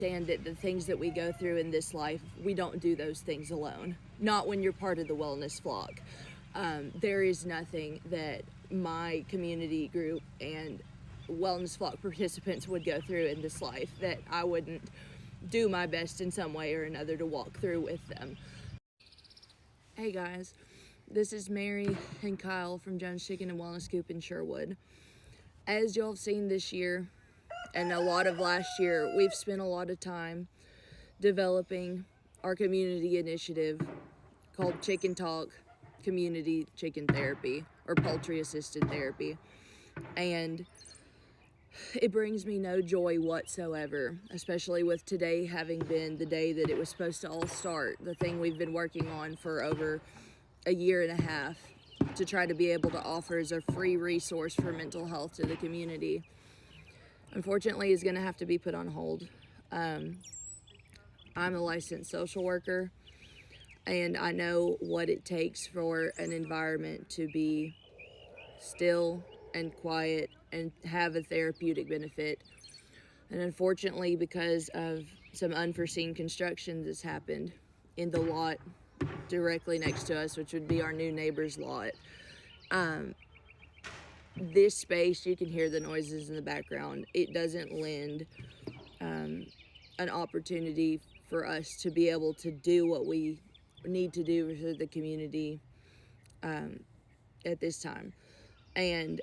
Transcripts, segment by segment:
Understand that the things that we go through in this life, we don't do those things alone. Not when you're part of the wellness flock. There is nothing that my community group and wellness flock participants would go through in this life that I wouldn't do my best in some way or another to walk through with them. Hey guys, this is Mary and Kyle from Jones Chicken Wellness Coop in Sherwood. As y'all have seen this year, and a lot of last year, we've spent a lot of time developing our community initiative called Chicken Talk Community Chicken Therapy, or Poultry Assisted Therapy. And it brings me no joy whatsoever, especially with today having been the day that it was supposed to all start, the thing we've been working on for over a year and a half to try to be able to offer as a free resource for mental health to the community. Unfortunately, is going to have to be put on hold. I'm a licensed social worker, and I know what it takes for an environment to be still and quiet and have a therapeutic benefit. And unfortunately, because of some unforeseen construction that's happened in the lot directly next to us, which would be our new neighbor's lot, this space, you can hear the noises in the background. It doesn't lend an opportunity for us to be able to do what we need to do for the community at this time. And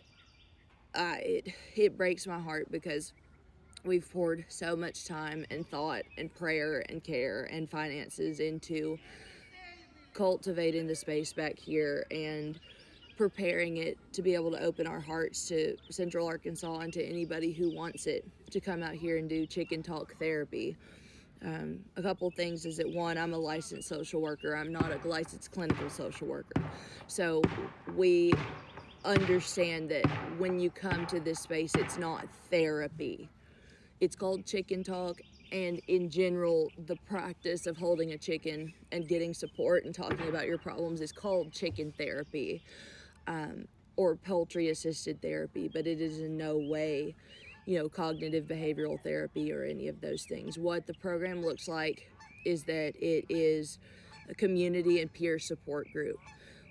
it breaks my heart because we've poured so much time and thought and prayer and care and finances into cultivating the space back here and preparing it to be able to open our hearts to Central Arkansas and to anybody who wants it to come out here and do chicken talk therapy. A couple things is that, one, I'm a licensed social worker. I'm not a licensed clinical social worker. So we understand that when you come to this space, it's not therapy. It's called chicken talk, and in general, the practice of holding a chicken and getting support and talking about your problems is called chicken therapy. Or poultry assisted therapy, but it is in no way, cognitive behavioral therapy or any of those things. What the program looks like is that it is a community and peer support group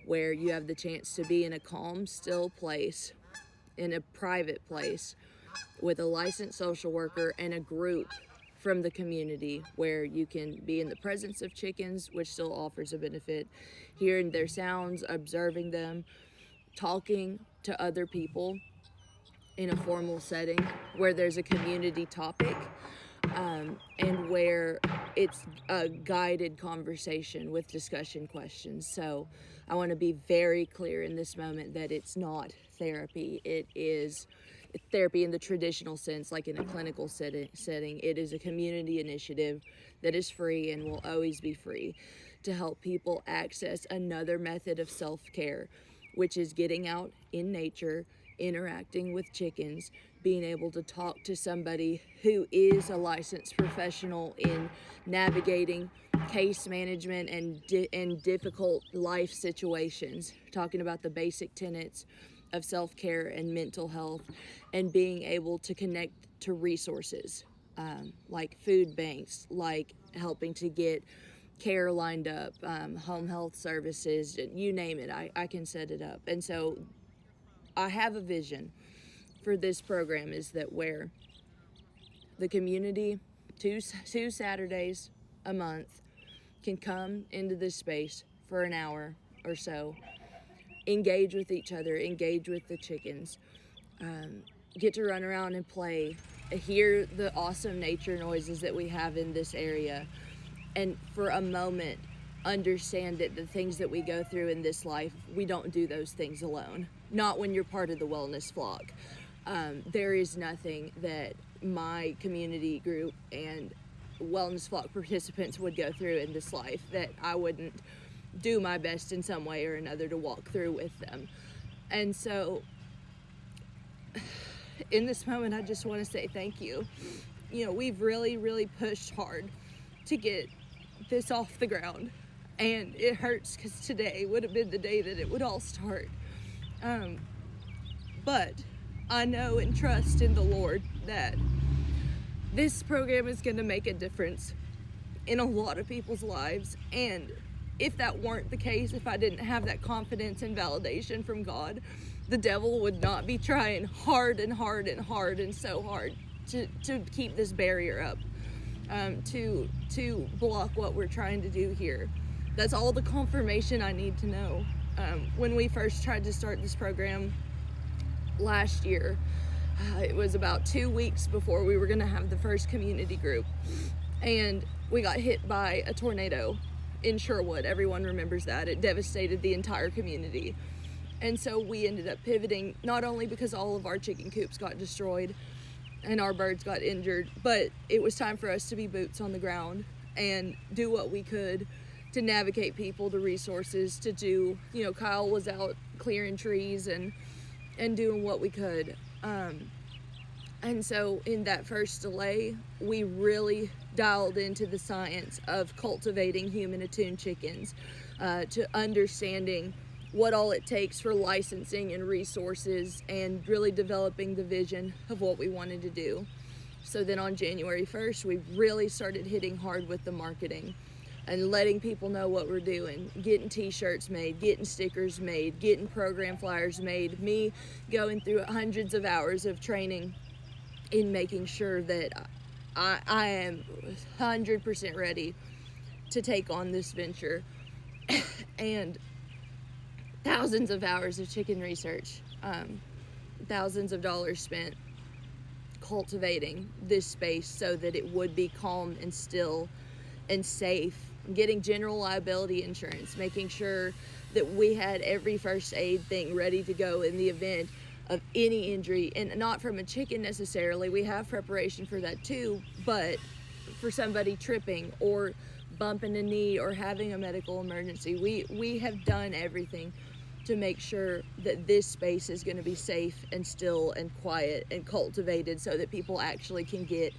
where you have the chance to be in a calm, still place, in a private place with a licensed social worker and a group from the community where you can be in the presence of chickens, which still offers a benefit, hearing their sounds, observing them, talking to other people in a formal setting where there's a community topic and where it's a guided conversation with discussion questions. So I want to be very clear in this moment that it's not therapy. It is therapy in the traditional sense, like in a clinical setting. It is a community initiative that is free and will always be free to help people access another method of self-care, which is getting out in nature, interacting with chickens, being able to talk to somebody who is a licensed professional in navigating case management and difficult life situations, talking about the basic tenets of self-care and mental health, and being able to connect to resources like food banks, like helping to get care lined up, home health services, you name it, I can set it up. And so I have a vision for this program is that where the community, two Saturdays a month, can come into this space for an hour or so, engage with each other, engage with the chickens, get to run around and play, hear the awesome nature noises that we have in this area, and for a moment understand that the things that we go through in this life, we don't do those things alone. Not when you're part of the wellness flock. There is nothing that my community group and wellness flock participants would go through in this life that I wouldn't do my best in some way or another to walk through with them. And so in this moment, I just want to say thank you. We've really, really pushed hard to get this off the ground, and it hurts because today would have been the day that it would all start. But I know and trust in the Lord that This program is going to make a difference in a lot of people's lives. And if that weren't the case, if I didn't have that confidence and validation from God, the devil would not be trying hard and hard and hard and so hard to keep this barrier up, to block what we're trying to do here. That's all the confirmation I need to know. When we first tried to start this program last year, it was about 2 weeks before we were going to have the first community group, and we got hit by a tornado in Sherwood. Everyone remembers that. It devastated the entire community. And so we ended up pivoting, not only because all of our chicken coops got destroyed and our birds got injured, but it was time for us to be boots on the ground and do what we could to navigate people, the resources to do, Kyle was out clearing trees and doing what we could. And so in that first delay, we really dialed into the science of cultivating human attuned chickens, to understanding what all it takes for licensing and resources, and really developing the vision of what we wanted to do. So then on January 1st, we really started hitting hard with the marketing and letting people know what we're doing, getting t-shirts made, getting stickers made, getting program flyers made, me going through hundreds of hours of training in making sure that I am 100% ready to take on this venture. And thousands of hours of chicken research, thousands of dollars spent cultivating this space so that it would be calm and still and safe, getting general liability insurance, making sure that we had every first aid thing ready to go in the event of any injury, and not from a chicken necessarily. We have preparation for that too, but for somebody tripping or bumping a knee or having a medical emergency, we have done everything to make sure that this space is going to be safe and still and quiet and cultivated so that people actually can get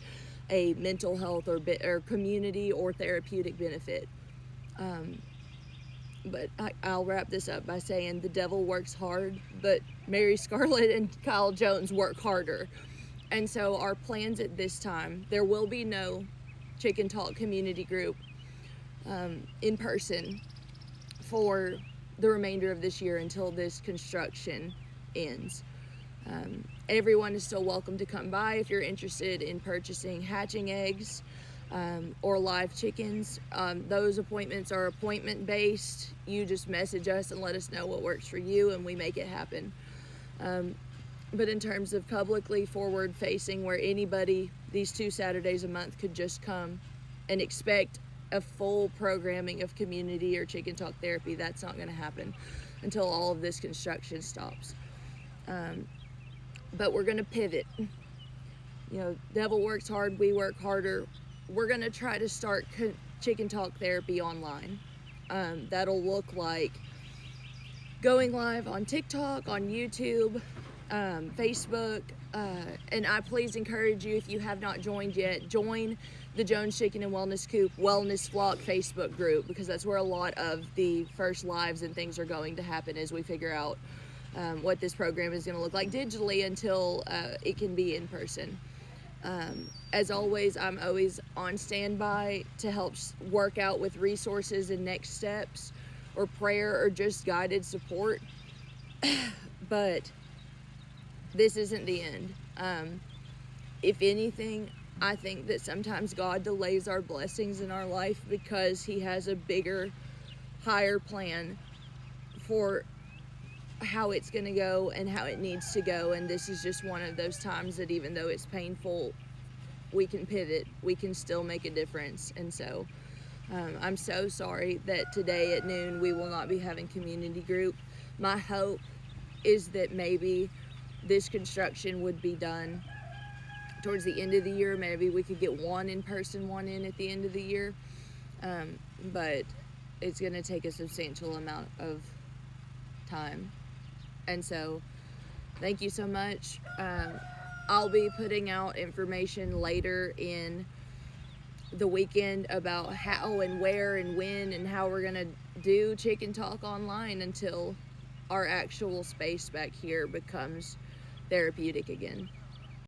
a mental health or community or therapeutic benefit. But I'll wrap this up by saying the devil works hard, but Mary Scarlett and Kyle Jones work harder. And so our plans at this time, there will be no Chicken Talk community group in person for the remainder of this year until this construction ends. Everyone is still welcome to come by if you're interested in purchasing hatching eggs or live chickens. Those appointments are appointment based. You just message us and let us know what works for you, and we make it happen. But in terms of publicly forward facing, where anybody these 2 Saturdays a month could just come and expect a full programming of community or chicken talk therapy, that's not going to happen until all of this construction stops. But we're going to pivot. Devil works hard, we work harder. We're going to try to start chicken talk therapy online. That'll look like going live on TikTok, on YouTube, Facebook, and I please encourage you, if you have not joined yet, join the Jones Chicken and Wellness Coop Wellness Flock Facebook group, because that's where a lot of the first lives and things are going to happen as we figure out what this program is going to look like digitally until it can be in person. As always, I'm always on standby to help work out with resources and next steps or prayer or just guided support. But this isn't the end. If anything, I think that sometimes God delays our blessings in our life because He has a bigger, higher plan for how it's going to go and how it needs to go. And this is just one of those times that even though it's painful, we can pivot, we can still make a difference. And so I'm so sorry that today at noon we will not be having community group. My hope is that maybe this construction would be done towards the end of the year. Maybe we could get one in person, one in at the end of the year. But it's going to take a substantial amount of time. And so thank you so much. I'll be putting out information later in the weekend about how and where and when and how we're going to do Chicken Talk online until our actual space back here becomes therapeutic again.